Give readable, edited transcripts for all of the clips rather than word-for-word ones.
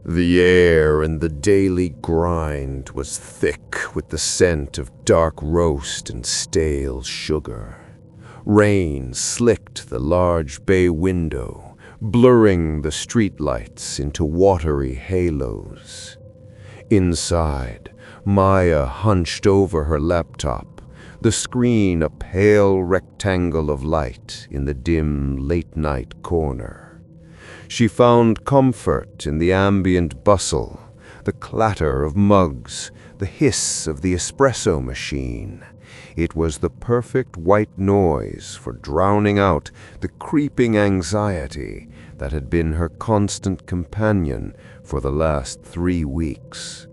The air in the daily grind was thick with the scent of dark roast and stale sugar. Rain slicked the large bay window, blurring the streetlights into watery halos. Inside, Maya hunched over her laptop, the screen a pale rectangle of light in the dim late-night corner. She found comfort in the ambient bustle, the clatter of mugs, the hiss of the espresso machine. It was the perfect white noise for drowning out the creeping anxiety that had been her constant companion for the last 3 weeks.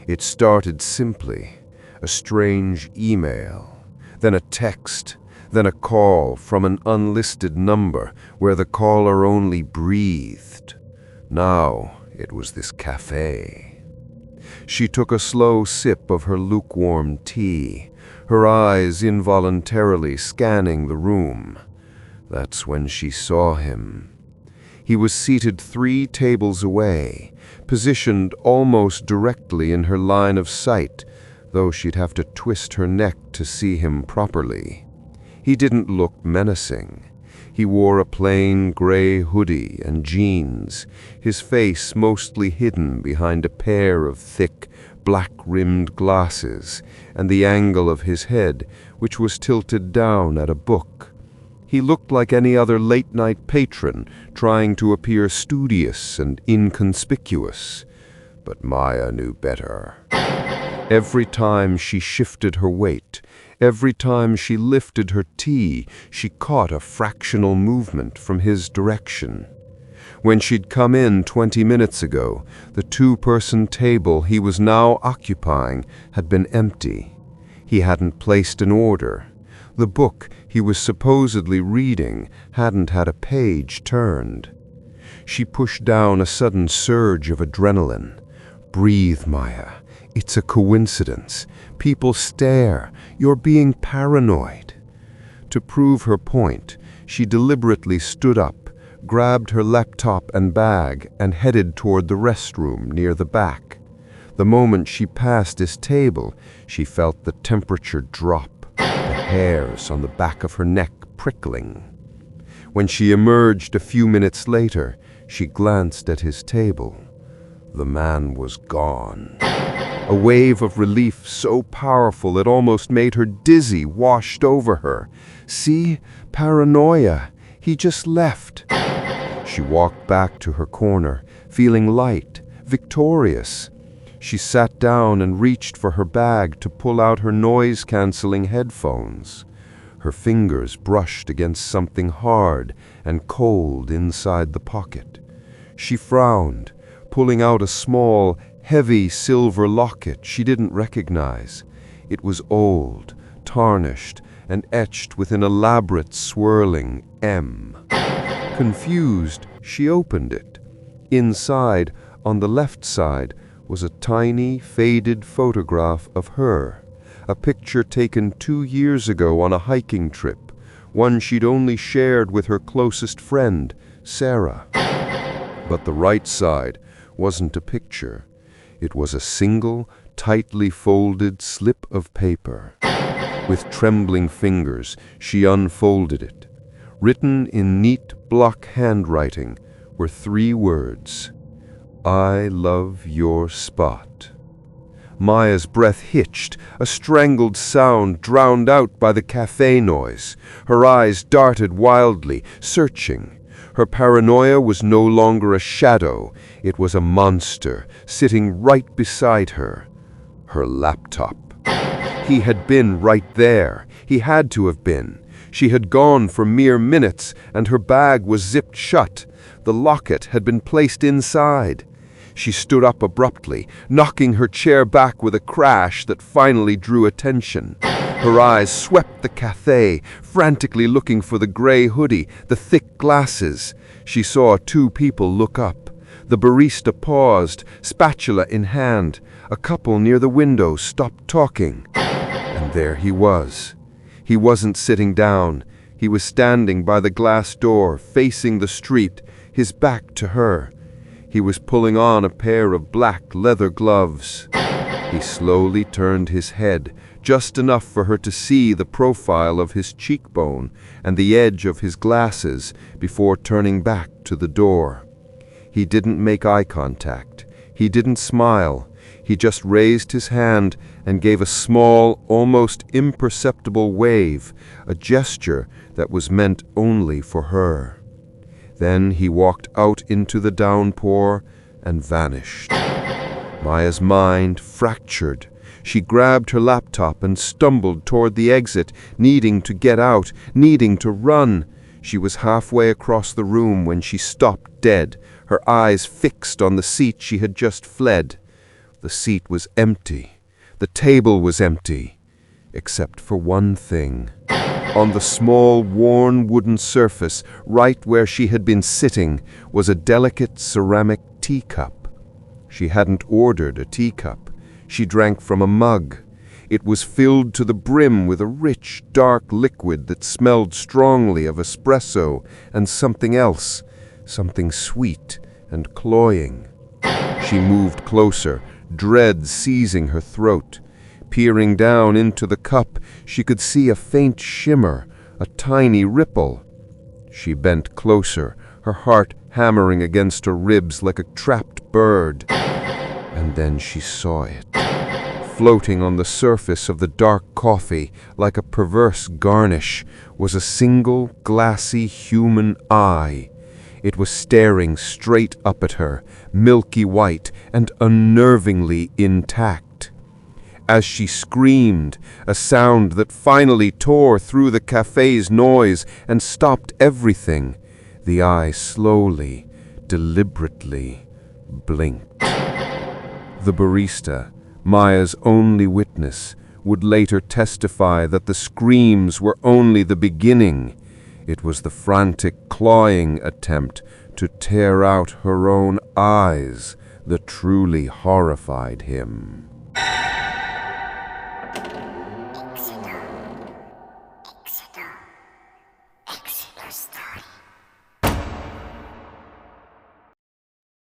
It started simply, a strange email, then a text, then a call from an unlisted number where the caller only breathed. Now it was this cafe. She took a slow sip of her lukewarm tea, her eyes involuntarily scanning the room. That's when she saw him. He was seated 3 tables away, positioned almost directly in her line of sight, though she'd have to twist her neck to see him properly. He didn't look menacing. He wore a plain gray hoodie and jeans, his face mostly hidden behind a pair of thick, black-rimmed glasses, and the angle of his head, which was tilted down at a book. He looked like any other late-night patron, trying to appear studious and inconspicuous. But Maya knew better. Every time she shifted her weight, every time she lifted her tea, she caught a fractional movement from his direction. When she'd come in 20 minutes ago, the 2-person table he was now occupying had been empty. He hadn't placed an order. The book he was supposedly reading hadn't had a page turned. She pushed down a sudden surge of adrenaline. Breathe, Maya. It's a coincidence. People stare. You're being paranoid. To prove her point, she deliberately stood up, grabbed her laptop and bag, and headed toward the restroom near the back. The moment she passed his table, she felt the temperature drop, the hairs on the back of her neck prickling. When she emerged a few minutes later, she glanced at his table. The man was gone. A wave of relief so powerful it almost made her dizzy washed over her. See? Paranoia. He just left. She walked back to her corner, feeling light, victorious. She sat down and reached for her bag to pull out her noise-canceling headphones. Her fingers brushed against something hard and cold inside the pocket. She frowned, pulling out a small, heavy silver locket she didn't recognize. It was old, tarnished, and etched with an elaborate swirling M. Confused, she opened it. Inside, on the left side, was a tiny, faded photograph of her, a picture taken 2 years ago on a hiking trip, one she'd only shared with her closest friend, Sarah. But the right side wasn't a picture. It was a single, tightly folded slip of paper. With trembling fingers, she unfolded it. Written in neat block handwriting were 3 words: "I love your spot." Maya's breath hitched, a strangled sound drowned out by the cafe noise. Her eyes darted wildly, searching. Her paranoia was no longer a shadow. It was a monster, sitting right beside her. Her laptop. He had been right there. He had to have been. She had gone for mere minutes, and her bag was zipped shut. The locket had been placed inside. She stood up abruptly, knocking her chair back with a crash that finally drew attention. Her eyes swept the cafe, frantically looking for the gray hoodie, the thick glasses. She saw 2 people look up. The barista paused, spatula in hand. A couple near the window stopped talking. And there he was. He wasn't sitting down. He was standing by the glass door, facing the street, his back to her. He was pulling on a pair of black leather gloves. He slowly turned his head, just enough for her to see the profile of his cheekbone and the edge of his glasses before turning back to the door. He didn't make eye contact. He didn't smile. He just raised his hand and gave a small, almost imperceptible wave, a gesture that was meant only for her. Then he walked out into the downpour and vanished. Maya's mind fractured. She grabbed her laptop and stumbled toward the exit, needing to get out, needing to run. She was halfway across the room when she stopped dead, her eyes fixed on the seat she had just fled. The seat was empty. The table was empty, except for one thing. On the small, worn wooden surface, right where she had been sitting, was a delicate ceramic teacup. She hadn't ordered a teacup. She drank from a mug. It was filled to the brim with a rich, dark liquid that smelled strongly of espresso and something else, something sweet and cloying. She moved closer, dread seizing her throat. Peering down into the cup, she could see a faint shimmer, a tiny ripple. She bent closer, her heart hammering against her ribs like a trapped bird. And then she saw it. Floating on the surface of the dark coffee, like a perverse garnish, was a single glassy human eye. It was staring straight up at her, milky white and unnervingly intact. As she screamed, a sound that finally tore through the cafe's noise and stopped everything, the eye slowly, deliberately blinked. The barista, Maya's only witness, would later testify that the screams were only the beginning. It was the frantic, clawing attempt to tear out her own eyes that truly horrified him.